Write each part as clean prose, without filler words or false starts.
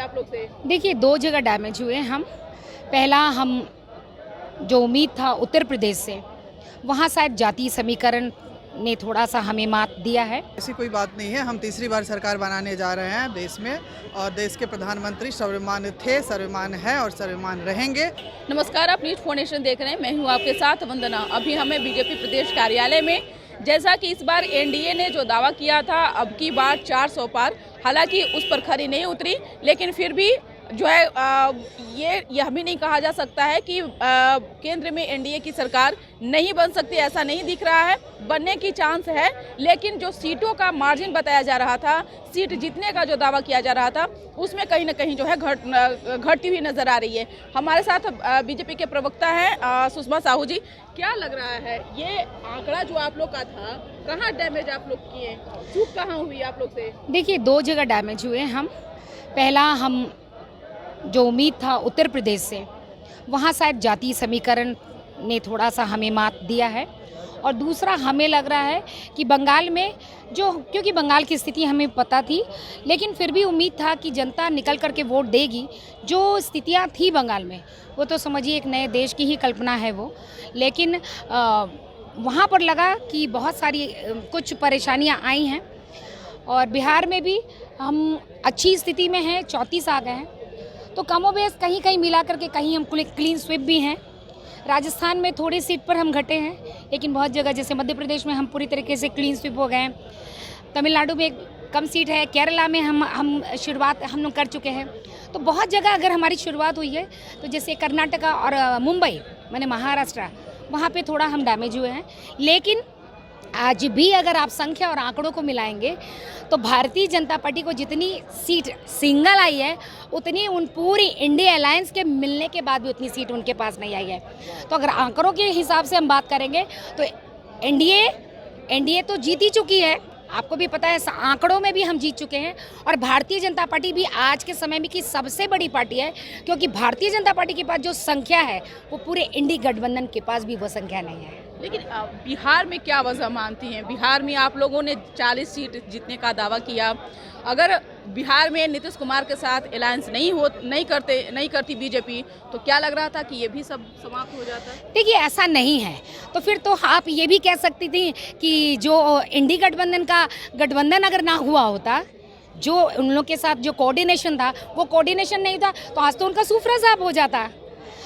आप लोग से? देखिए, 2 जगह डैमेज हुए हम। पहला, हम जो उम्मीद था उत्तर प्रदेश से, वहाँ शायद जातीय समीकरण ने थोड़ा-सा हमें मात दिया है। ऐसी कोई बात नहीं है। हम तीसरी बार सरकार बनाने जा रहे हैं देश में, और देश के प्रधानमंत्री सर्वमान्य थे, सर्वमान्य हैं और सर्वमान्य रहेंगे। नमस्कार, आप न्यूज़ फाउंडेशन देख रहे हैं। मैं हूं आपके साथ वंदना। अभी हमें बीजेपी प्रदेश कार्यालय में, जैसा कि इस बार एनडीए ने जो दावा किया था अब की बार 400 पार, हालांकि उस पर खरी नहीं उतरी, लेकिन फिर भी जो है यह भी नहीं कहा जा सकता है कि केंद्र में एनडीए की सरकार नहीं बन सकती। ऐसा नहीं दिख रहा है, बनने की चांस है, लेकिन जो सीटों का मार्जिन बताया जा रहा था, सीट जीतने का जो दावा किया जा रहा था, उसमें कहीं ना कहीं जो है घटती हुई नजर आ रही है। हमारे साथ बीजेपी के प्रवक्ता हैं सुषमा साहू जी। क्या लग रहा है, ये आंकड़ा जो आप लोग का था, कहाँ डैमेज आप लोग किए, चूक कहाँ हुई आप लोग से? देखिए, 2 जगह डैमेज हुए हम। पहला, हम जो उम्मीद था उत्तर प्रदेश से, वहाँ शायद जातीय समीकरण ने थोड़ा-सा हमें मात दिया है। और दूसरा, हमें लग रहा है कि बंगाल में क्योंकि बंगाल की स्थिति हमें पता थी, लेकिन फिर भी उम्मीद था कि जनता निकल कर के वोट देगी। जो स्थितियाँ थी बंगाल में, वो तो समझिए एक नए देश की ही कल्पना है वो। लेकिन वहाँ पर लगा कि बहुत सारी कुछ परेशानियाँ आई हैं, और बिहार में भी हम अच्छी स्थिति में हैं, 34 आ गए हैं। तो कमोबेश कहीं-कहीं मिला कर के कहीं हम क्लीन स्वीप भी हैं। राजस्थान में थोड़ी सीट पर हम घटे हैं, लेकिन बहुत जगह जैसे मध्य प्रदेश में हम पूरी तरीके से क्लीन स्वीप हो गए हैं। तमिलनाडु में कम सीट है, केरला में हम शुरुआत हम लोग कर चुके हैं। तो बहुत जगह अगर हमारी शुरुआत हुई है, तो जैसे कर्नाटका और मुंबई, माने महाराष्ट्र, वहाँ पे थोड़ा हम डैमेज हुए हैं। लेकिन आज भी अगर आप संख्या और आंकड़ों को मिलाएंगे, तो भारतीय जनता पार्टी को जितनी सीट सिंगल आई है, उतनी उन पूरी इंडिया अलायंस के मिलने के बाद भी उतनी सीट उनके पास नहीं आई है। तो अगर आंकड़ों के हिसाब से हम बात करेंगे, तो एनडीए तो जीत ही चुकी है, आपको भी पता है, आंकड़ों में भी हम जीत चुके हैं। और भारतीय जनता पार्टी भी आज के समय में की सबसे बड़ी पार्टी है, क्योंकि भारतीय जनता पार्टी के पास जो संख्या है, वो पूरे इंडी गठबंधन के पास भी वो संख्या नहीं है। लेकिन बिहार में क्या वजह मानती हैं? बिहार में आप लोगों ने 40 सीट जीतने का दावा किया। अगर बिहार में नीतीश कुमार के साथ अलायंस नहीं करती बीजेपी, तो क्या लग रहा था कि ये भी सब समाप्त हो जाता? देखिए, ऐसा नहीं है। तो फिर तो आप ये भी कह सकती थी कि जो इंडी गठबंधन का गठबंधन अगर ना हुआ होता, जो उन लोग के साथ जो कोऑर्डिनेशन था, वो कोऑर्डिनेशन नहीं था, तो आज तो उनका सूफरा साफ हो जाता।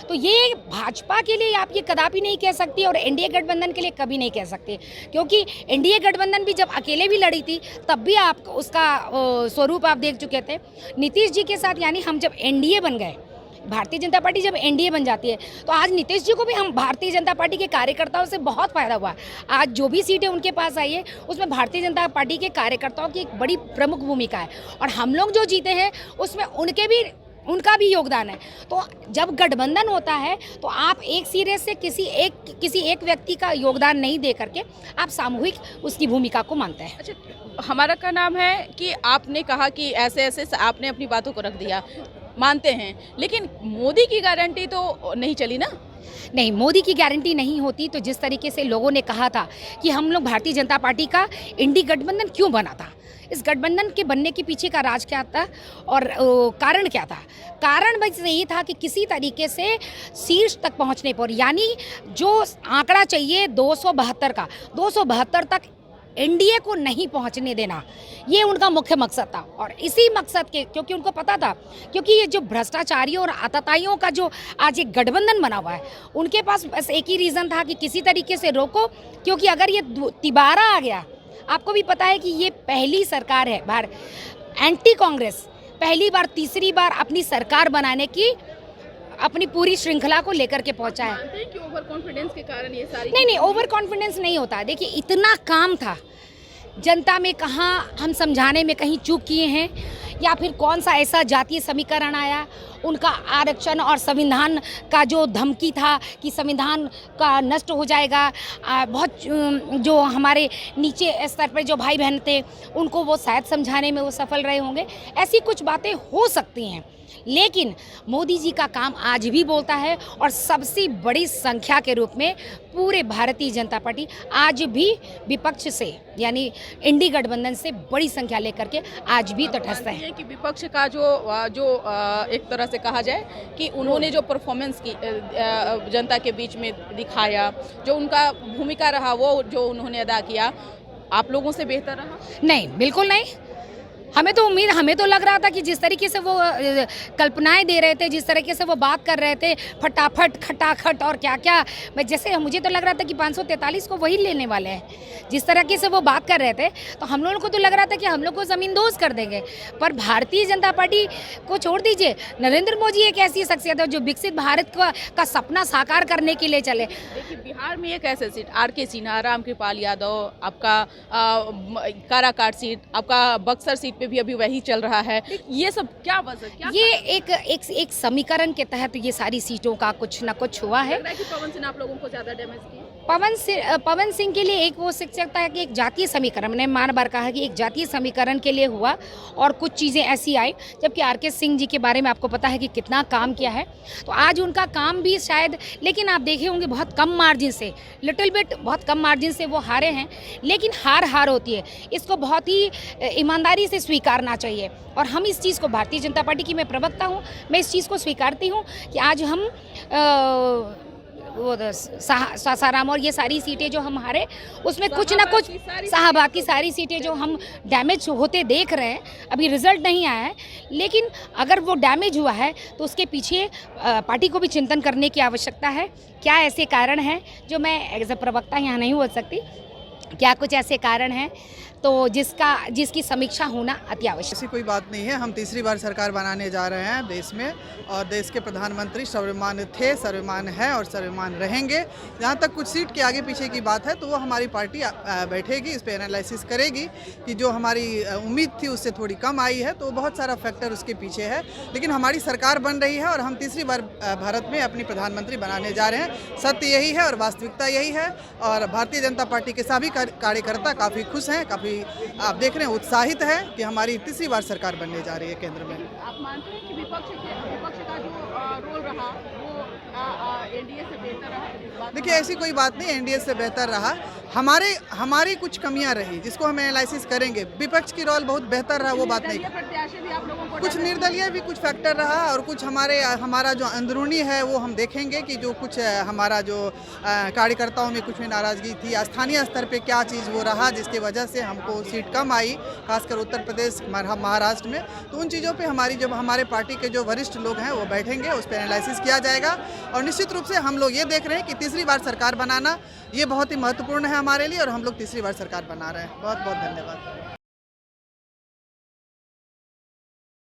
तो ये भाजपा के लिए आप ये कदापि नहीं कह सकती, और एनडीए गठबंधन के लिए कभी नहीं कह सकते, क्योंकि एनडीए गठबंधन भी जब अकेले भी लड़ी थी, तब भी आप उसका स्वरूप आप देख चुके थे। नीतीश जी के साथ, यानी हम जब एनडीए बन गए, भारतीय जनता पार्टी जब एनडीए बन जाती है, तो आज नीतीश जी को भी हम भारतीय जनता पार्टी के कार्यकर्ताओं से बहुत फायदा हुआ। आज जो भी सीटें उनके पास आई है, उसमें भारतीय जनता पार्टी के कार्यकर्ताओं की एक बड़ी प्रमुख भूमिका है, और हम लोग जो जीते हैं उसमें उनका भी योगदान है। तो जब गठबंधन होता है, तो आप एक सिरे से किसी एक व्यक्ति का योगदान नहीं दे करके आप सामूहिक उसकी भूमिका को मानते हैं। अच्छा, हमारा क्या नाम है कि आपने कहा कि ऐसे आपने अपनी बातों को रख दिया, मानते हैं, लेकिन मोदी की गारंटी तो नहीं चली ना? नहीं, मोदी की गारंटी नहीं होती तो जिस तरीके से लोगों ने कहा था कि हम लोग भारतीय जनता पार्टी का इंडी गठबंधन क्यों बना था, इस गठबंधन के बनने के पीछे का राज क्या था और कारण क्या था? कारण बस यही था कि किसी तरीके से शीर्ष तक पहुंचने पर, यानी जो आंकड़ा चाहिए 272 का, 272 तक एनडीए को नहीं पहुंचने देना, ये उनका मुख्य मकसद था। और इसी मकसद के, क्योंकि उनको पता था, क्योंकि ये जो भ्रष्टाचारियों और आतताइयों का जो आज एक गठबंधन बना हुआ है, उनके पास बस एक ही रीज़न था कि किसी तरीके से रोको, क्योंकि अगर ये तिबारा आ गया, आपको भी पता है कि ये पहली सरकार है एंटी कांग्रेस, पहली बार तीसरी बार अपनी सरकार बनाने की अपनी पूरी श्रृंखला को लेकर के पहुंचा है। मानते हैं कि ओवर कॉन्फिडेंस के कारण ये सारी नहीं, ओवर कॉन्फिडेंस नहीं होता। देखिए, इतना काम था जनता में, कहाँ हम समझाने में कहीं चूक किए हैं, या फिर कौन सा ऐसा जातीय समीकरण आया, उनका आरक्षण और संविधान का जो धमकी था कि संविधान का नष्ट हो जाएगा, बहुत जो हमारे नीचे स्तर पर जो भाई बहन थे, उनको वो शायद समझाने में वो सफल रहे होंगे। ऐसी कुछ बातें हो सकती हैं, लेकिन मोदी जी का काम आज भी बोलता है और सबसे बड़ी संख्या के रूप में पूरे भारतीय जनता पार्टी आज भी विपक्ष से यानी इंडी गठबंधन से बड़ी संख्या लेकर के आज भी तटस्थ है। कि विपक्ष का जो एक तरह से कहा जाए कि उन्होंने जो परफॉर्मेंस की जनता के बीच में दिखाया, जो उनका भूमिका रहा, वो जो उन्होंने अदा किया, आप लोगों से बेहतर रहा? नहीं, बिल्कुल नहीं। हमें तो लग रहा था कि जिस तरीके से वो कल्पनाएं दे रहे थे, जिस तरीके से वो बात कर रहे थे, फटाफट खटाखट और क्या क्या, जैसे मुझे तो लग रहा था कि 543 को वही लेने वाले हैं। जिस तरीके से वो बात कर रहे थे तो हम लोगों को तो लग रहा था कि हम लोग को ज़मींदोज़ कर देंगे। पर भारतीय जनता पार्टी को छोड़ दीजिए, नरेंद्र मोदी एक ऐसी शख्सियत है जो विकसित भारत का सपना साकार करने के लिए चले। देखिए, बिहार में एक ऐसे सीट आर.के. सिन्हा, रामकृपाल यादव, आपका काराकाट सीट, आपका बक्सर सीट पे भी अभी वही चल रहा है। ये सब क्या वजह, क्या ये एक समीकरण के तहत ये सारी सीटों का कुछ न कुछ हुआ है। लग रहा है कि पवन सिंह आप लोगों को ज्यादा डैमेज किया? पवन सिंह के लिए एक वो शिक्षकता है कि एक जातीय समीकरण, मैंने मान बार कहा कि एक जातीय समीकरण के लिए हुआ और कुछ चीज़ें ऐसी आई, जबकि आर.के. सिंह जी के बारे में आपको पता है कि कितना काम किया है। तो आज उनका काम भी शायद, लेकिन आप देखे होंगे बहुत कम मार्जिन से, लिटिल बिट बहुत कम मार्जिन से वो हारे हैं। लेकिन हार होती है, इसको बहुत ही ईमानदारी से स्वीकारना चाहिए। और हम इस चीज़ को, भारतीय जनता पार्टी की मैं प्रवक्ता हूँ, मैं इस चीज़ को स्वीकारती हूँ कि आज हम वो सासाराम और ये सारी सीटें जो हम हारे, उसमें कुछ ना कुछ शाहबाद की सारी सीटें जो हम डैमेज होते देख रहे हैं, अभी रिजल्ट नहीं आया है, लेकिन अगर वो डैमेज हुआ है तो उसके पीछे पार्टी को भी चिंतन करने की आवश्यकता है। क्या ऐसे कारण हैं जो मैं एज ए प्रवक्ता यहाँ नहीं बोल सकती, क्या कुछ ऐसे कारण हैं तो जिसकी समीक्षा होना अति आवश्यक। ऐसी कोई बात नहीं है। हम तीसरी बार सरकार बनाने जा रहे हैं देश में, और देश के प्रधानमंत्री सर्वमान्य थे, सर्वमान्य हैं और सर्वमान्य रहेंगे। जहाँ तक कुछ सीट के आगे पीछे की बात है तो वो हमारी पार्टी बैठेगी, इस पर एनालिसिस करेगी कि जो हमारी उम्मीद थी उससे थोड़ी कम आई है, तो बहुत सारा फैक्टर उसके पीछे है। लेकिन हमारी सरकार बन रही है और हम तीसरी बार भारत में अपनी प्रधानमंत्री बनाने जा रहे हैं। सत्य यही है और वास्तविकता यही है, और भारतीय जनता पार्टी के सभी कार्यकर्ता काफ़ी खुश हैं, काफ़ी आप देख रहे हैं उत्साहित है कि हमारी तीसरी बार सरकार बनने जा रही है केंद्र में। आप मानते हैं कि विपक्ष का जो रोल रहा वो एनडीए से बेहतर रहा? देखिए, ऐसी कोई बात नहीं, एनडीए से बेहतर रहा। हमारी कुछ कमियां रही जिसको हम एनालिसिस करेंगे। विपक्ष की रोल बहुत बेहतर रहा, वो बात नहीं। प्रत्याशी भी आप लोगों को कुछ निर्दलीय भी कुछ फैक्टर रहा, और कुछ हमारा जो अंदरूनी है वो हम देखेंगे कि जो कुछ हमारा जो कार्यकर्ताओं में कुछ भी नाराजगी थी, स्थानीय स्तर पे क्या चीज़ वो रहा जिसकी वजह से हमको सीट कम आई, खासकर उत्तर प्रदेश, महाराष्ट्र में। तो उन चीज़ों पे हमारे पार्टी के जो वरिष्ठ लोग हैं वो बैठेंगे, उस पर एनालिसिस किया जाएगा। और निश्चित रूप से हम लोग ये देख रहे हैं कि तीसरी बार सरकार बनाना ये बहुत ही महत्वपूर्ण है हमारे लिए, और हम लोग तीसरी बार सरकार बना रहे हैं। बहुत बहुत धन्यवाद।